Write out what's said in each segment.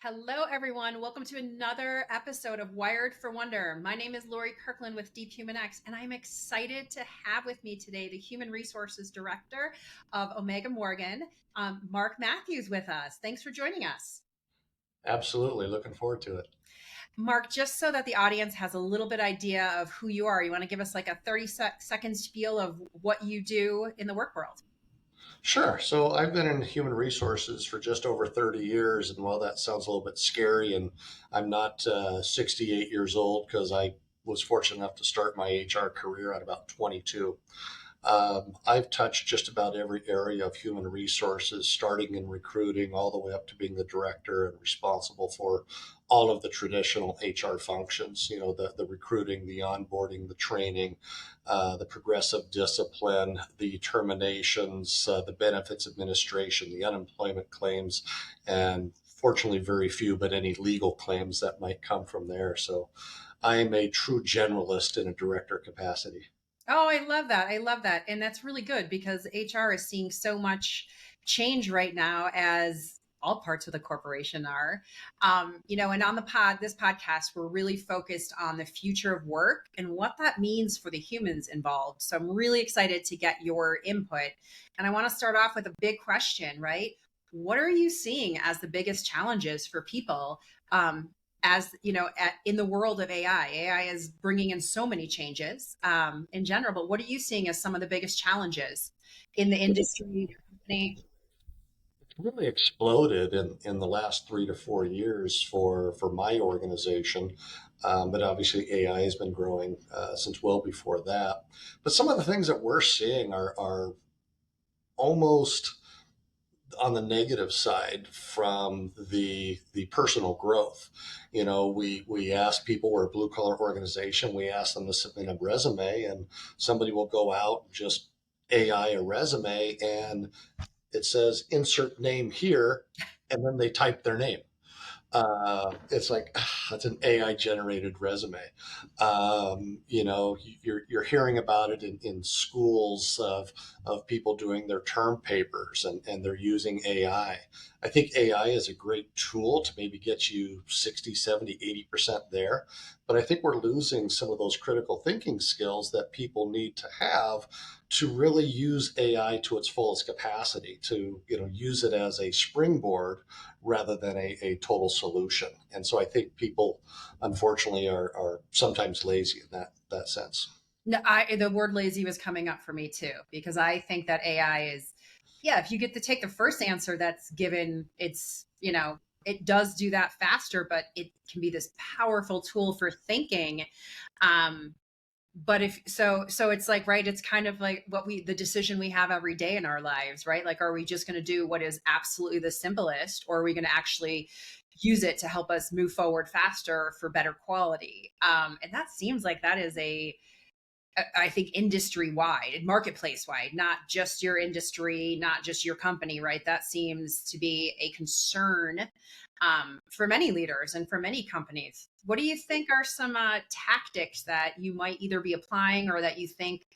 Hello, everyone. Welcome to another episode of Wired for Wonder. My name is Lori Kirkland with DeepHumanX, and I'm excited to have with me today the Human Resources Director of Omega Morgan, Mark Matthews, with us. Thanks for joining us. Absolutely. Looking forward to it. Mark, just so that the audience has a little bit idea of who you are, you want to give us like a 30-second spiel of what you do in the work world? Sure. So I've been in human resources for just over 30 years. And while that sounds a little bit scary, and I'm not 68 years old because I was fortunate enough to start my HR career at about 22. I've touched just about every area of human resources, starting in recruiting all the way up to being the director and responsible for all of the traditional HR functions, the recruiting, the onboarding, the training, the progressive discipline, the terminations, the benefits administration, the unemployment claims, and fortunately very few, but any legal claims that might come from there. So I am a true generalist in a director capacity. Oh, I love that. I love that. And that's really good because HR is seeing so much change right now as all parts of the corporation are. And on this podcast, we're really focused on the future of work and what that means for the humans involved. So I'm really excited to get your input. And I want to start off with a big question, right? What are you seeing as the biggest challenges for people as you know in the world of AI is bringing in so many changes in general, but what are you seeing as some of the biggest challenges in the industry, your company? Really exploded in the last 3 to 4 years for my organization. But obviously, AI has been growing since well before that. But some of the things that we're seeing are almost on the negative side from the personal growth. We ask people, we're a blue collar organization. We ask them to submit a resume, and somebody will go out and just AI a resume, and it says insert name here, and then they type their name. It's like that's an AI generated resume. You're hearing about it in schools of people doing their term papers, and they're using AI. I think AI is a great tool to maybe get you 60, 70, 80% there. But I think we're losing some of those critical thinking skills that people need to have to really use AI to its fullest capacity, to use it as a springboard rather than a total solution. And so I think people, unfortunately, are sometimes lazy in that sense. No, the word lazy was coming up for me too, because I think that AI is, yeah, if you get to take the first answer that's given, it does do that faster, but it can be this powerful tool for thinking. um but if so it's like, right, it's kind of like the decision we have every day in our lives, right? Like, are we just going to do what is absolutely the simplest, or are we going to actually use it to help us move forward faster for better quality? And that seems like that is I think industry wide, marketplace wide, not just your industry, not just your company, right? That seems to be a concern for many leaders and for many companies. What do you think are some tactics that you might either be applying, or that you think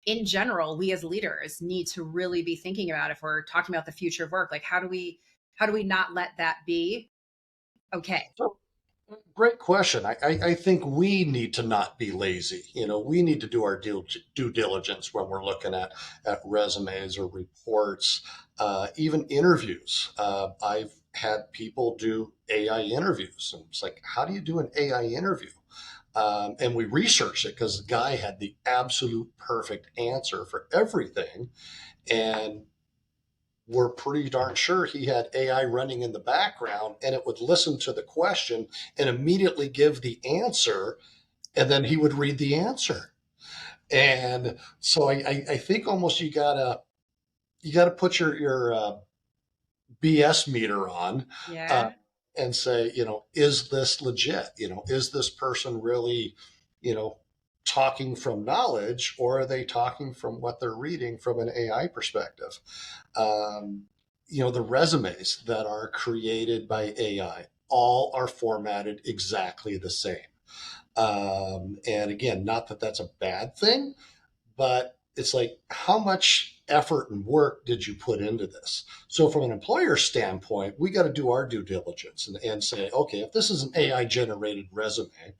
in general we as leaders need to really be thinking about if we're talking about the future of work? Like, how do we not let that be okay? So, great question. I think we need to not be lazy. We need to do our due diligence when we're looking at resumes or reports, even interviews. I've had people do AI interviews, and it's like, how do you do an AI interview? And we researched it because the guy had the absolute perfect answer for everything. And we're pretty darn sure he had AI running in the background, and it would listen to the question and immediately give the answer, and then he would read the answer. And so I think almost you gotta put your BS meter on, uh, Yeah. and say, is this legit? Is this person really, you know, talking from knowledge, or are they talking from what they're reading from an AI perspective? Um, the resumes that are created by AI all are formatted exactly the same. And again, not that that's a bad thing, but it's like, how much effort and work did you put into this? So from an employer standpoint, we got to do our due diligence and say, okay, if this is an AI generated resume,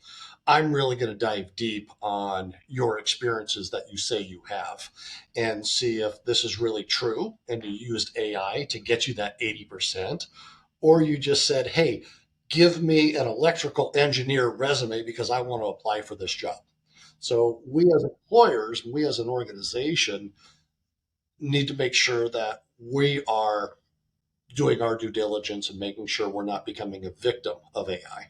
I'm really going to dive deep on your experiences that you say you have and see if this is really true and you used AI to get you that 80%, or you just said, hey, give me an electrical engineer resume because I want to apply for this job. So we as employers, we as an organization need to make sure that we are doing our due diligence and making sure we're not becoming a victim of AI.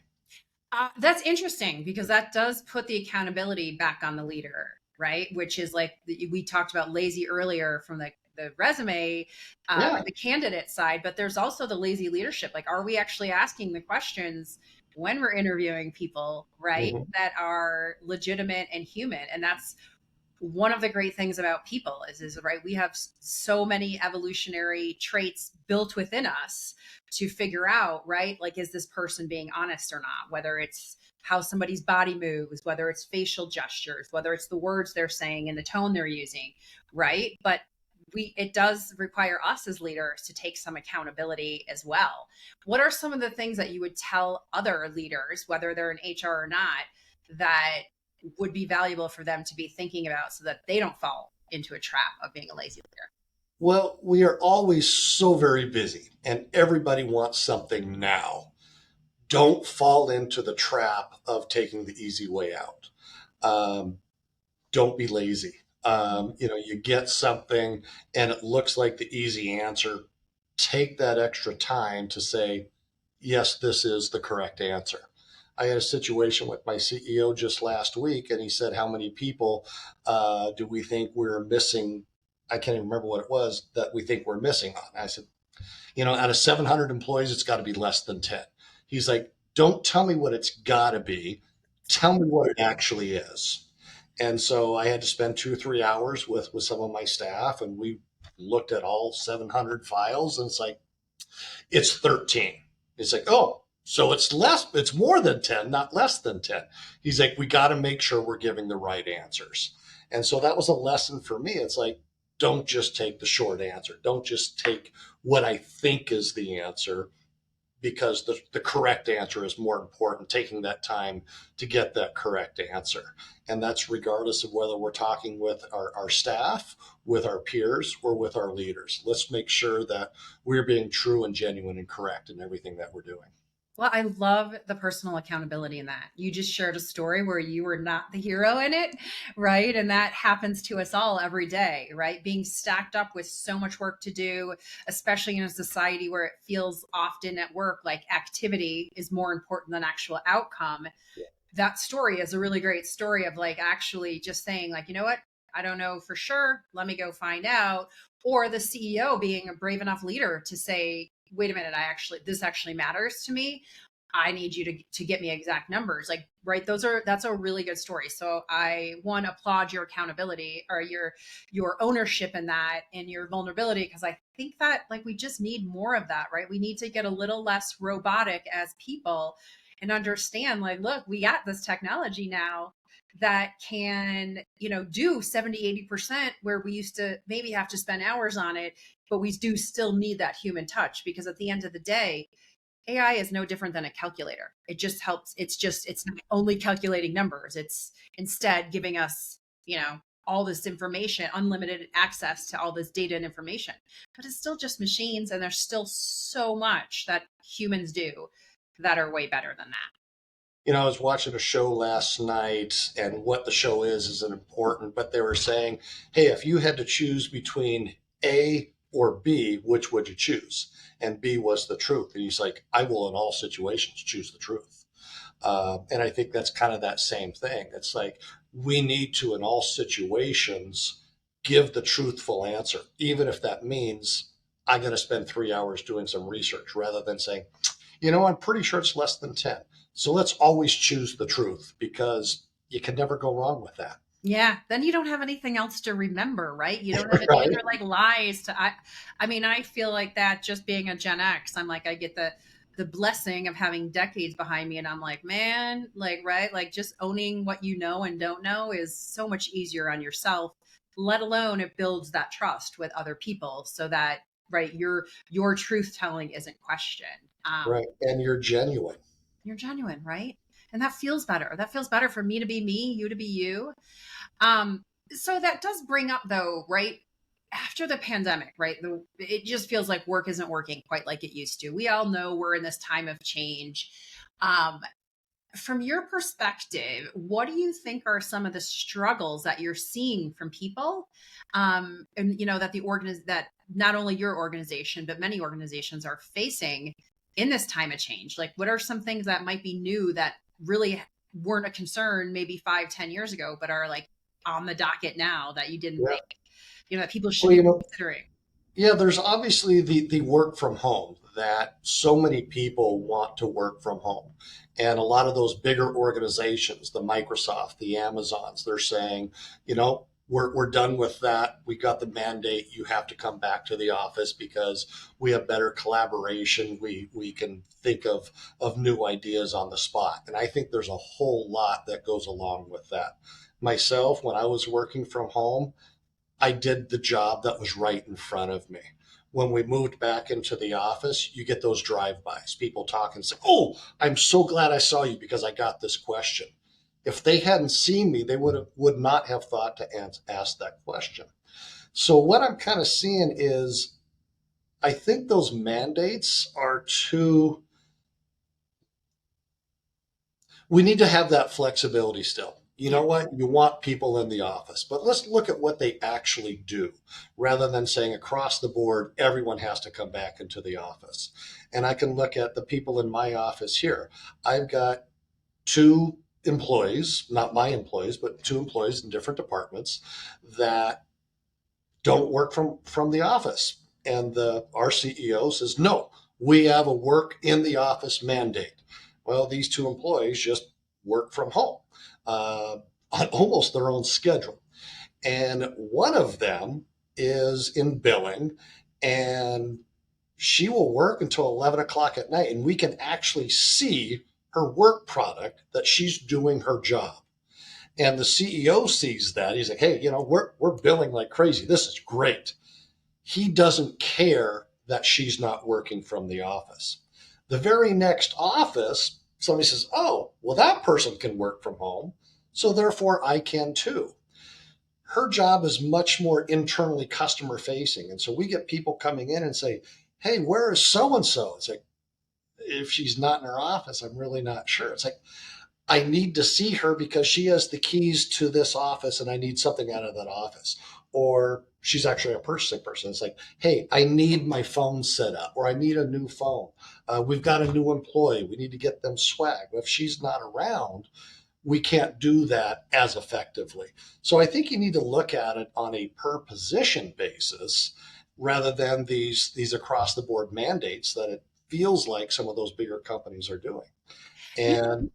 That's interesting because that does put the accountability back on the leader, right? Which is like we talked about lazy earlier from the resume or Yeah. the candidate side, but there's also the lazy leadership. Like, are we actually asking the questions when we're interviewing people, right, Mhm. that are legitimate and human? And that's one of the great things about people is right, we have so many evolutionary traits built within us to figure out, right, like, is this person being honest or not, whether it's how somebody's body moves, whether it's facial gestures, whether it's the words they're saying and the tone they're using, right? But it does require us as leaders to take some accountability as well. What are some of the things that you would tell other leaders, whether they're in HR or not, that would be valuable for them to be thinking about so that they don't fall into a trap of being a lazy leader? Well, we are always so very busy and everybody wants something now. Don't fall into the trap of taking the easy way out. Um, don't be lazy. You get something and it looks like the easy answer. Take that extra time to say, yes, this is the correct answer. I had a situation with my CEO just last week, and he said, how many people do we think we're missing? I can't even remember what it was that we think we're missing on. I said, out of 700 employees, it's got to be less than 10. He's like, don't tell me what it's got to be. Tell me what it actually is. And so I had to spend 2 or 3 hours with some of my staff, and we looked at all 700 files, and it's like, it's 13. It's like, oh, so it's less, it's more than 10, not less than 10. He's like, we got to make sure we're giving the right answers. And so that was a lesson for me. It's like, don't just take the short answer. Don't just take what I think is the answer, because the correct answer is more important, taking that time to get that correct answer. And that's regardless of whether we're talking with our staff, with our peers, or with our leaders. Let's make sure that we're being true and genuine and correct in everything that we're doing. Well, I love the personal accountability in that. You just shared a story where you were not the hero in it, right? And that happens to us all every day, right? Being stacked up with so much work to do, especially in a society where it feels often at work like activity is more important than actual outcome. That story is a really great story of like actually just saying, like, you know what, I don't know for sure, let me go find out. Or the CEO being a brave enough leader to say, wait a minute, this actually matters to me, I need you to get me exact numbers, like, right, that's a really good story. So I want to applaud your accountability or your ownership in that and your vulnerability, because I think that, like, we just need more of that, right? We need to get a little less robotic as people and understand, like, look, we got this technology now that can, do 70-80% where we used to maybe have to spend hours on it, but we do still need that human touch, because at the end of the day, AI is no different than a calculator. It just helps. It's not only calculating numbers. It's instead giving us, all this information, unlimited access to all this data and information. But it's still just machines, and there's still so much that humans do that are way better than that. I was watching a show last night, and what the show is isn't important, but they were saying, hey, if you had to choose between A or B, which would you choose? And B was the truth. And he's like, I will in all situations choose the truth. And I think that's kind of that same thing. It's like we need to, in all situations, give the truthful answer, even if that means I got to spend 3 hours doing some research rather than saying, I'm pretty sure it's less than 10. So let's always choose the truth because you can never go wrong with that. Yeah, then you don't have anything else to remember, right? You don't have any Right. other like lies to I mean, I feel like that just being a Gen X, I'm like, I get the blessing of having decades behind me, and I'm like, man, like, right, like, just owning what you know and don't know is so much easier on yourself let alone it builds that trust with other people so that, right, your truth telling isn't questioned. Right. And you're genuine. You're genuine, right? And that feels better. That feels better for me to be me, you to be you. Um, so that does bring up though, right? After the pandemic, right? It just feels like work isn't working quite like it used to. We all know we're in this time of change. Um, from your perspective, what do you think are some of the struggles that you're seeing from people? And that that not only your organization, but many organizations are facing in this time of change. Like, what are some things that might be new that really weren't a concern maybe 5, 10 years ago, but are like on the docket now that you didn't Yeah. think, that people should Well, be considering? yeah, there's obviously the work from home that so many people want to work from home. And a lot of those bigger organizations, the Microsoft, the Amazons, they're saying, we're done with that. We got the mandate. You have to come back to the office because we have better collaboration. We can think of new ideas on the spot. And I think there's a whole lot that goes along with that. Myself, when I was working from home, I did the job that was right in front of me. When we moved back into the office, you get those drive-bys, people talking, say, "Oh, I'm so glad I saw you because I got this question." If they hadn't seen me, they would not have thought to ask that question. So what I'm kind of seeing is, I think those mandates are too. We need to have that flexibility still. You Yeah. know what? You want people in the office, but let's look at what they actually do rather than saying across the board, everyone has to come back into the office. And I can look at the people in my office here. I've got two employees, not my employees, but two employees in different departments that don't work from the office. And our CEO says, no, we have a work in the office mandate. Well, these two employees just work from home on almost their own schedule. And one of them is in billing, and she will work until 11 o'clock at night. And we can actually see her work product that she's doing her job. And the CEO sees that. He's like, hey, we're billing like crazy. This is great. He doesn't care that she's not working from the office. The very next office, somebody says, oh, well, that person can work from home. So therefore, I can too. Her job is much more internally customer facing. And so we get people coming in and say, hey, where is so and so? It's like, if she's not in her office, I'm really not sure. It's like, I need to see her because she has the keys to this office and I need something out of that office. Or she's actually a purchasing person. It's like, hey, I need my phone set up or I need a new phone. We've got a new employee. We need to get them swag. If she's not around, we can't do that as effectively. So I think you need to look at it on a per position basis rather than these across the board mandates that it feels like some of those bigger companies are doing. You And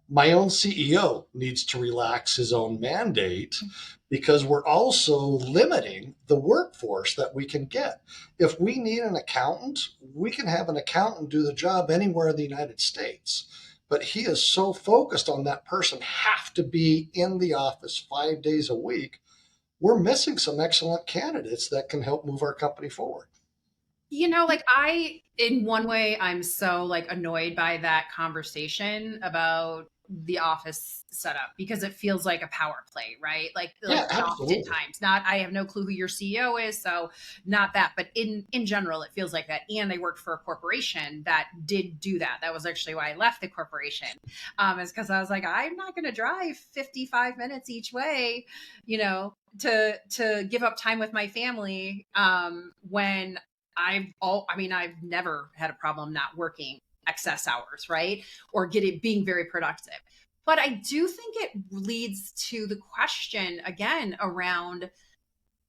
my own CEO needs to relax his own mandate because we're also limiting the workforce that we can get. If we need an accountant, we can have an accountant do the job anywhere in the United States. But he is so focused on that person have to be in the office 5 days a week. We're missing some excellent candidates that can help move our company forward. like in one way, I'm so like annoyed by that conversation about the office setup because it feels like a power play, right? Like Yeah, absolutely. oftentimes, not, I have no clue who your CEO is, so not that, but in general, it feels like that. And I worked for a corporation that did do that. That was actually why I left the corporation. Is because I was like, I'm not going to drive 55 minutes each way, to give up time with my family, when I've never had a problem not working excess hours, right? Or being very productive. But I do think it leads to the question again around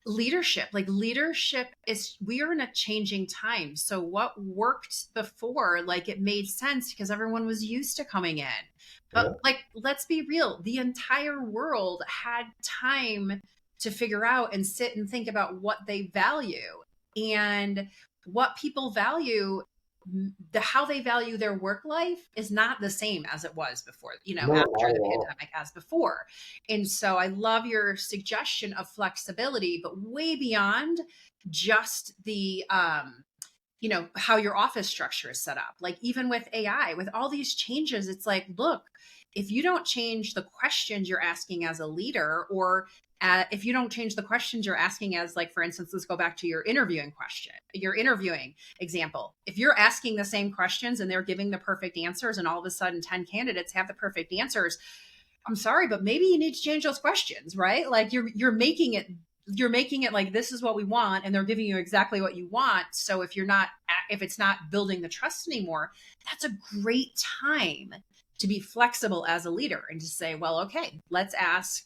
leadership. Like, leadership is, we are in a changing time. So what worked before, like, it made sense because everyone was used to coming in. But Yeah. like, let's be real, the entire world had time to figure out and sit and think about what they value. And what people value how they value their work life is not the same as it was before, No, not after at the all. pandemic as before. And so I love your suggestion of flexibility, but way beyond just the how your office structure is set up. Like even with AI, with all these changes, it's like, look, if you don't change the questions you're asking as a leader, or if you don't change the questions you're asking as, like, for instance, let's go back to your interviewing example. If you're asking the same questions and they're giving the perfect answers, and all of a sudden 10 candidates have the perfect answers, I'm sorry, but maybe you need to change those questions, right? Like you're making it like, this is what we want, and they're giving you exactly what you want. So if it's not building the trust anymore, that's a great time to be flexible as a leader and to say, well, okay, let's ask,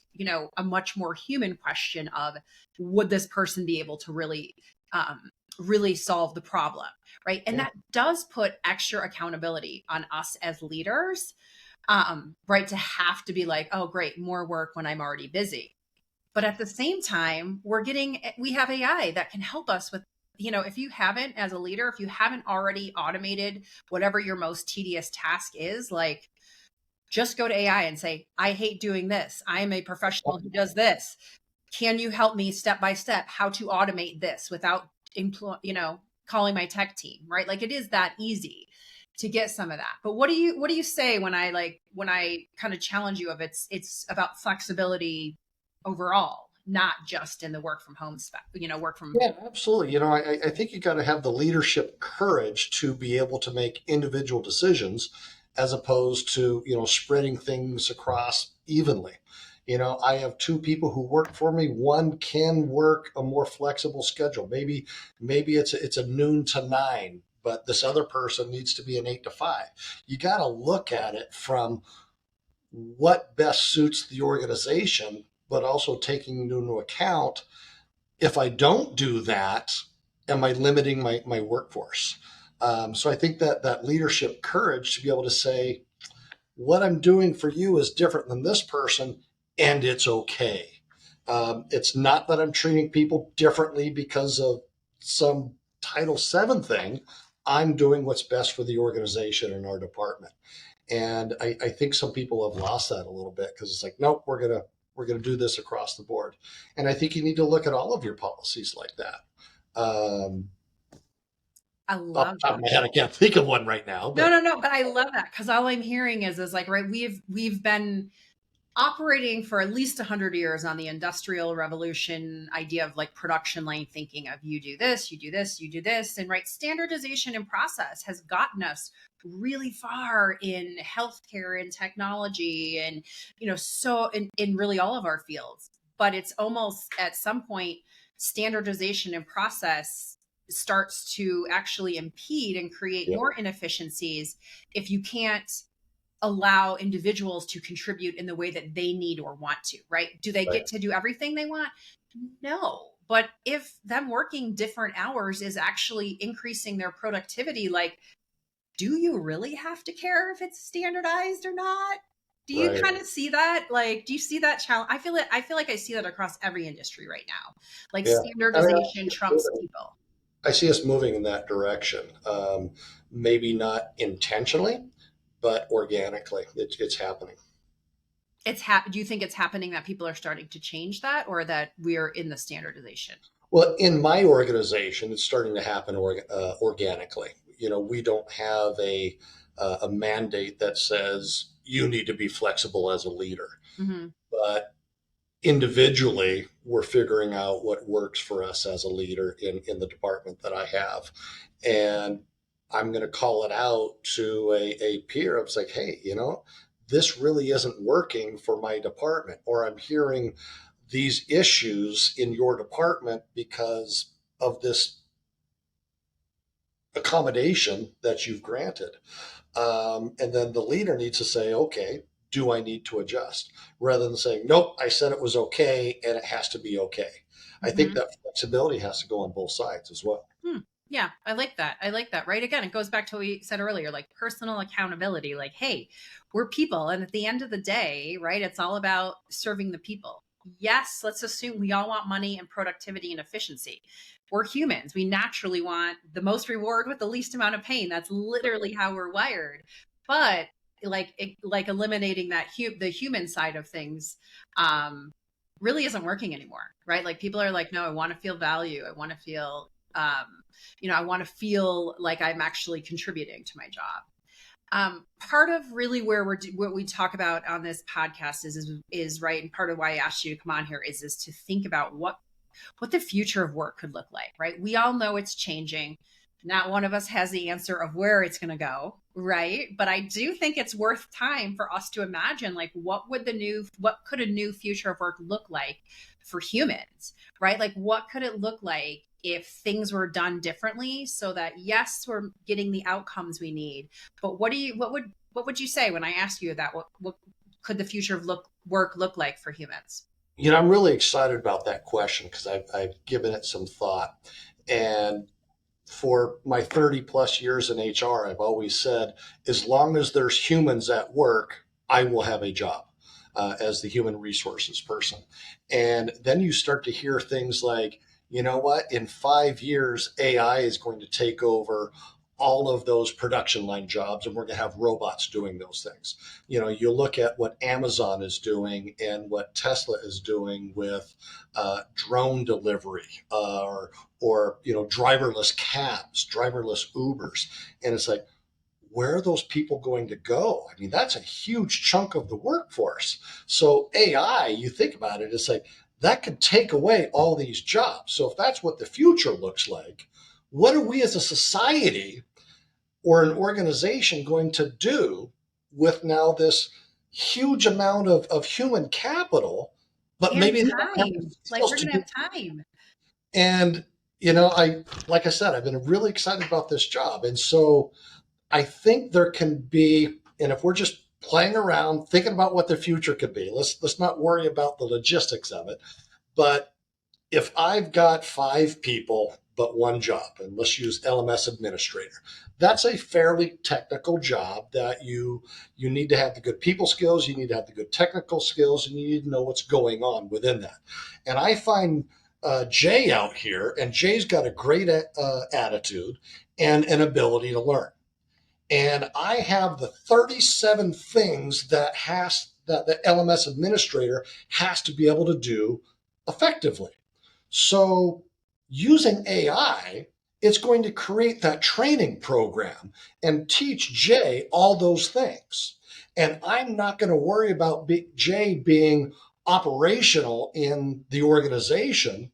a much more human question of, would this person be able to really solve the problem, right? And Yeah. that does put extra accountability on us as leaders, right? To have to be like, oh, great, more work when I'm already busy. But at the same time, we have AI that can help us with, if you haven't, as a leader, if you haven't already automated whatever your most tedious task is, like, just go to AI and say, I hate doing this. I am a professional who does this. Can you help me step by step how to automate this without, calling my tech team, right? Like, it is that easy to get some of that. But what do you say when I kind of challenge you of, it's about flexibility overall, not just in the work from home work from. Yeah, absolutely. I think you got to have the leadership courage to be able to make individual decisions as opposed to, spreading things across evenly. I have two people who work for me. One can work a more flexible schedule. Maybe it's a noon to 9, but this other person needs to be an 8 to 5. You got to look at it from what best suits the organization, but also taking into account, if I don't do that, am I limiting my workforce? So I think that leadership courage to be able to say, what I'm doing for you is different than this person, and it's okay. It's not that I'm treating people differently because of some Title VII thing. I'm doing what's best for the organization and our department. And I think some people have lost that a little bit because it's like, nope, we're gonna do this across the board. And I think you need to look at all of your policies like that. I Off love the top of that. my head, I can't think of one right now, No, but no, no, but I love that, because all I'm hearing is like, right, we've been operating for at least 100 years on the industrial revolution idea of, like, production line thinking of, you do this, you do this, you do this. And right, standardization and process has gotten us really far in healthcare and technology, and so in really all of our fields. But it's almost, at some point, standardization and process starts to actually impede and create yeah, more inefficiencies if you can't allow individuals to contribute in the way that they need or want to, right? Do they right, get to do everything they want? No. But if them working different hours is actually increasing their productivity, like, do you really have to care if it's standardized or not? Do you right, kind of see that? Like, do you see that challenge? I feel like I see that across every industry right now. Like, yeah. I mean, standardization trumps people. I see us moving in that direction. Maybe not intentionally, but organically, it's happening. Do you think it's happening that people are starting to change that, or that we're in the standardization? Well, in my organization, it's starting to happen organically. We don't have a mandate that says you need to be flexible as a leader, Hmm. but individually, we're figuring out what works for us as a leader in the department that I have. And I'm going to call it out to a peer. It's like, hey, this really isn't working for my department, or I'm hearing these issues in your department because of this accommodation that you've granted. And then the leader needs to say, okay, do I need to adjust? Rather than saying, nope, I said it was okay and it has to be okay. I think Hmm. that flexibility has to go on both sides as well. Hmm. Yeah, I like that. I like that. Right. Again, it goes back to what we said earlier, like personal accountability. Like, hey, we're people. And at the end of the day, right, it's all about serving the people. Yes, let's assume we all want money and productivity and efficiency. we're humans. We naturally want the most reward with the least amount of pain. That's literally how we're wired. But like eliminating that the human side of things um really isn't working anymore, right? Like people are like, no, I want to feel value. I want to feel I want to feel like I'm actually contributing to my job. Part of really where what we talk about on this podcast is right, and part of why I asked you to come on here is to think about what the future of work could look like, right? We all know it's changing. Not one of us has the answer of where it's going to go, right? But I do think it's worth time for us to imagine, like, what could a new future of work look like for humans, right? Like, what could it look like if things were done differently so that, yes, we're getting the outcomes we need, but what would you say when I ask you that? What could the future of work look like for humans? I'm really excited about that question because I've given it some thought. And for my 30 plus years in HR, I've always said, as long as there's humans at work, I will have a job as the human resources person. And then you start to hear things like, you know what, in 5 years, AI is going to take over all of those production line jobs and we're going to have robots doing those things. You look at what Amazon is doing and what Tesla is doing with drone delivery, or driverless cabs, driverless Ubers, and it's like, where are those people going to go? I mean, that's a huge chunk of the workforce. So AI, you think about it, it's like that could take away all these jobs. So if that's what the future looks like, what are we as a society or an organization going to do with now this huge amount of human capital, but And maybe they don't have the time. Like skills we're to gonna do. have time. And like I said, I've been really excited about this job, and so I think there can be, and if we're just playing around thinking about what the future could be, let's not worry about the logistics of it. But if I've got 5 people but one job, and let's use LMS administrator, that's a fairly technical job that you need to have the good people skills, you need to have the good technical skills, and you need to know what's going on within that. And I find Jay out here, and Jay's got a great attitude and an ability to learn. And I have the 37 things that the LMS administrator has to be able to do effectively. So using AI, it's going to create that training program and teach Jay all those things. And I'm not going to worry about Jay being operational in the organization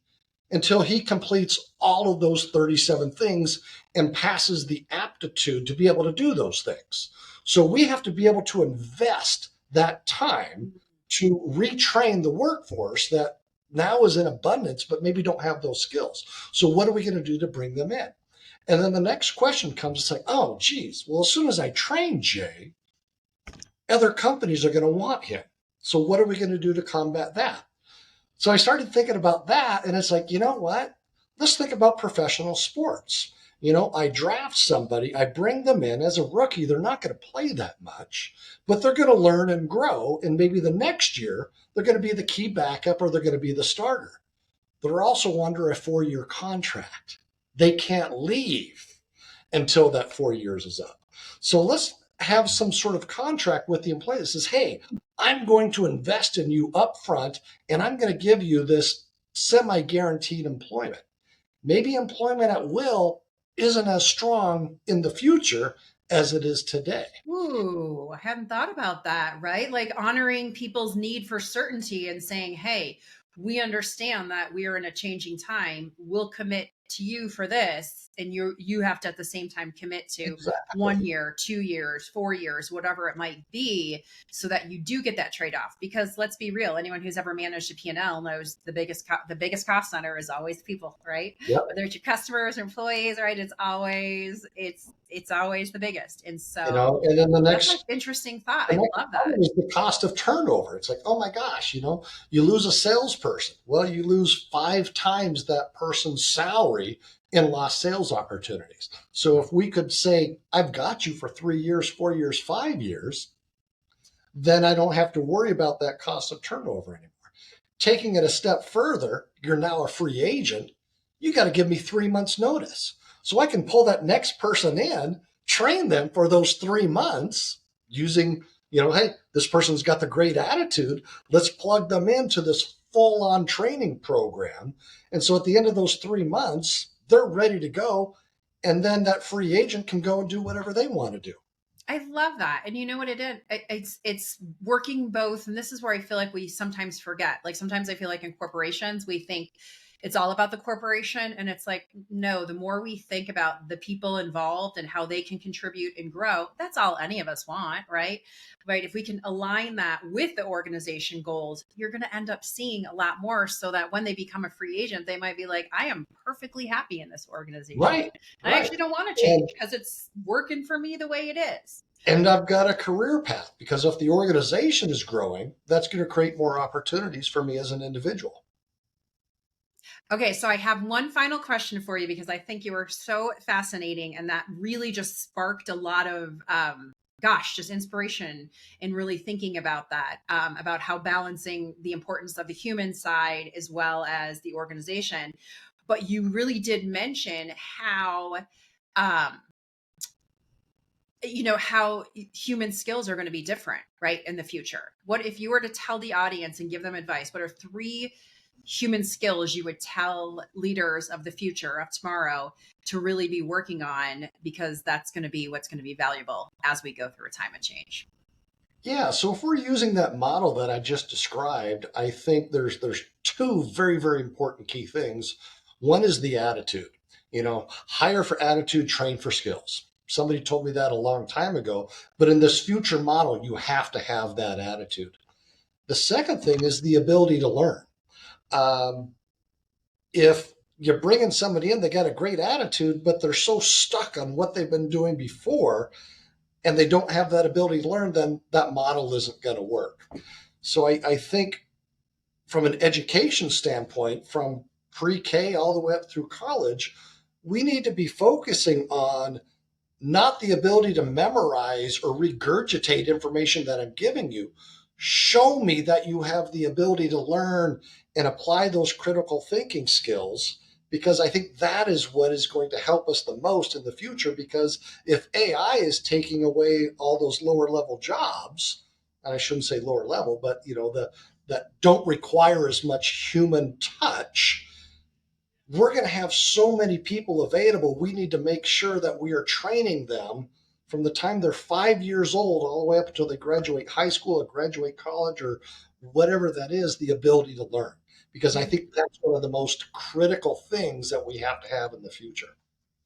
until he completes all of those 37 things and passes the aptitude to be able to do those things. So we have to be able to invest that time to retrain the workforce that now is in abundance, but maybe don't have those skills. So what are we going to do to bring them in? And then the next question comes, it's like, oh, geez, well, as soon as I train Jay, other companies are going to want him. So what are we going to do to combat that? So I started thinking about that, and it's like, you know what? Let's think about professional sports. I draft somebody, I bring them in as a rookie. They're not going to play that much, but they're going to learn and grow. And maybe the next year, they're going to be the key backup or they're going to be the starter. They're also under a 4-year contract. They can't leave until that 4 years is up. So let's have some sort of contract with the employee that says, hey, I'm going to invest in you up front and I'm going to give you this semi guaranteed employment. Maybe employment at will isn't as strong in the future as it is today. Ooh, I hadn't thought about that, right? Like honoring people's need for certainty and saying, hey, we understand that we are in a changing time. We'll commit to you for this. And you have to at the same time commit to Exactly. 1 year, 2 years, 4 years, whatever it might be, so that you do get that trade-off. Because let's be real, anyone who's ever managed a P&L knows the biggest cost center is always people, right? Yep. Whether it's your customers or employees, right? It's always the biggest. And so And then the that's an next interesting thought. the I next love problem that. is the cost of turnover. It's like, oh my gosh, you lose a salesperson. Well, you lose 5 times that person's salary in lost sales opportunities. So if we could say, I've got you for 3 years, 4 years, 5 years, then I don't have to worry about that cost of turnover anymore. Taking it a step further, you're now a free agent. you got to give me 3 months notice. So I can pull that next person in, train them for those 3 months using, hey, this person's got the great attitude. Let's plug them into this full on training program. And so at the end of those 3 months, they're ready to go. And then that free agent can go and do whatever they want to do. I love that. And you know what it did? It's working both. And this is where I feel like we sometimes forget. Like sometimes I feel like in corporations, we think it's all about the corporation. And it's like, no, the more we think about the people involved and how they can contribute and grow, that's all any of us want, right? Right. If we can align that with the organization goals, you're going to end up seeing a lot more so that when they become a free agent, they might be like, I am perfectly happy in this organization. Right, I right. actually don't want to change And because it's working for me the way it is. and I've got a career path because if the organization is growing, that's going to create more opportunities for me as an individual. Okay, so I have one final question for you because I think you are so fascinating and that really just sparked a lot of just inspiration in really thinking about that, about how balancing the importance of the human side as well as the organization. But you really did mention how um, how human skills are going to be different, right, in the future. What if you were to tell the audience and give them advice? What are three human skills you would tell leaders of the future, of tomorrow, to really be working on, because that's going to be what's going to be valuable as we go through a time of change? Yeah, so if we're using that model that I just described, I think there's two very, very important key things. One is the attitude. Hire for attitude, train for skills. Somebody told me that a long time ago, but in this future model, you have to have that attitude. The second thing is the ability to learn. Um, if you're bringing somebody in, they got a great attitude, but they're so stuck on what they've been doing before, and they don't have that ability to learn, then that model isn't going to work. So I think from an education standpoint, from pre-K all the way up through college, we need to be focusing on not the ability to memorize or regurgitate information that I'm giving you. Show me that you have the ability to learn and apply those critical thinking skills, because I think that is what is going to help us the most in the future. Because if AI is taking away all those lower level jobs, and I shouldn't say lower level, but that don't require as much human touch, we're going to have so many people available. We need to make sure that we are training them from the time they're 5 years old all the way up until they graduate high school or graduate college or whatever that is, the ability to learn. Because I think that's one of the most critical things that we have to have in the future.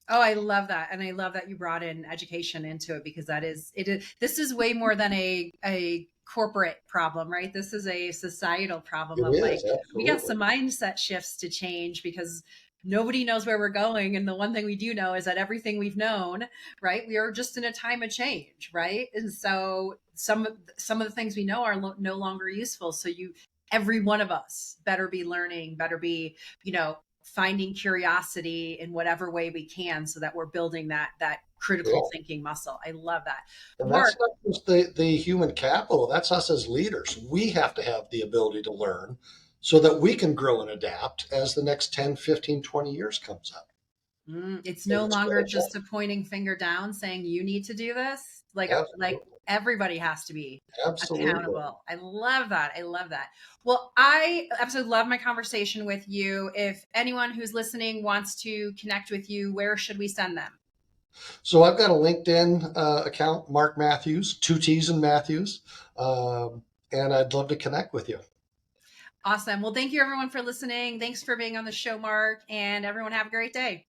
Oh, I love that. And I love that you brought in education into it, because this is way more than a corporate problem, right? This is a societal problem It of like, is, we got absolutely. some mindset shifts to change because nobody knows where we're going. And the one thing we do know is that everything we've known, right? We are just in a time of change, right? And so some of the things we know are no longer useful. So every one of us better be learning, better be, finding curiosity in whatever way we can so that we're building that critical Yeah. thinking muscle. I love that. And that's Mark, not just the human capital, that's us as leaders. We have to have the ability to learn so that we can grow and adapt as the next 10, 15, 20 years comes up. it's Because no it's going longer to just a change. pointing finger down saying you need to do this. Like Absolutely. everybody has to be Absolutely. accountable. I love that. I love that. Well, I absolutely love my conversation with you. If anyone who's listening wants to connect with you, where should we send them? So I've got a LinkedIn account, Mark Matthews, two T's in Matthews, and I'd love to connect with you. Awesome. Well, thank you everyone for listening. Thanks for being on the show, Mark, and everyone have a great day.